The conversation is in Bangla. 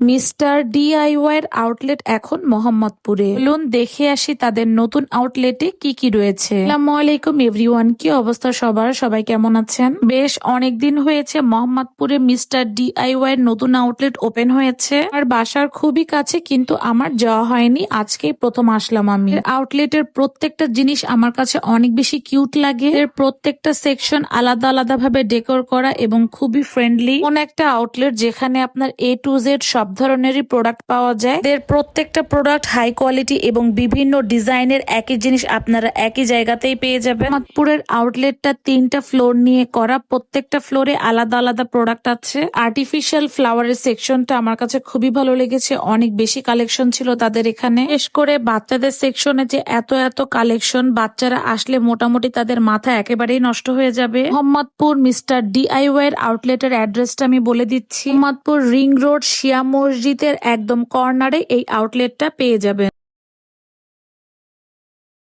মিস্টার ডিআইওয়াই এর আউটলেট এখন মোহাম্মদপুরে। চলুন দেখে আসি তাদের নতুন আউটলেটে কি কি রয়েছে। আসসালামু আলাইকুম এভরিওয়ান, কি অবস্থা সবার? সবাই কেমন আছেন? বেশ অনেকদিন হয়েছে মোহাম্মদপুরে মিস্টার ডিআইওয়াই এর নতুন আউটলেট ওপেন হয়েছে। আর বাসার খুবই কাছে, কিন্তু আমার যাওয়া হয়নি, আজকেই প্রথম আসলাম আমি। আউটলেটের প্রত্যেকটা জিনিস আমার কাছে অনেক বেশি কিউট লাগে। এর প্রত্যেকটা সেকশন আলাদা আলাদা ভাবে ডেকোর করা এবং খুবই ফ্রেন্ডলি। কোন একটা আউটলেট যেখানে আপনার A to Z সব ধরনেরই প্রোডাক্ট পাওয়া যায়। এর প্রত্যেকটা প্রোডাক্ট হাই কোয়ালিটি এবং বিভিন্ন ডিজাইনের একই জিনিস আপনারা একই জায়গাতেই পেয়ে যাবেন। মোহাম্মদপুরের আউটলেটটা 3টা ফ্লোর নিয়ে করা, প্রত্যেকটা ফ্লোরে আলাদা আলাদা প্রোডাক্ট আছে। আর্টিফিশিয়াল ফ্লাওয়ারের সেকশনটা আমার কাছে খুবই ভালো লেগেছে, অনেক বেশি কালেকশন ছিল তাদের এখানে। বিশেষ করে বাচ্চাদের সেকশনে যে এত এত কালেকশন, বাচ্চারা আসলে মোটামুটি তাদের মাথা একেবারেই নষ্ট হয়ে যাবে। মোহাম্মদপুর মিস্টার ডিআইওয়াই এর আউটলেটের অ্যাড্রেসটা আমি বলে দিচ্ছি। মোহাম্মদপুর রিং রোড শিয়া মসজিদের একদম কর্নারে এই আউটলেটটা পেয়ে যাবেন।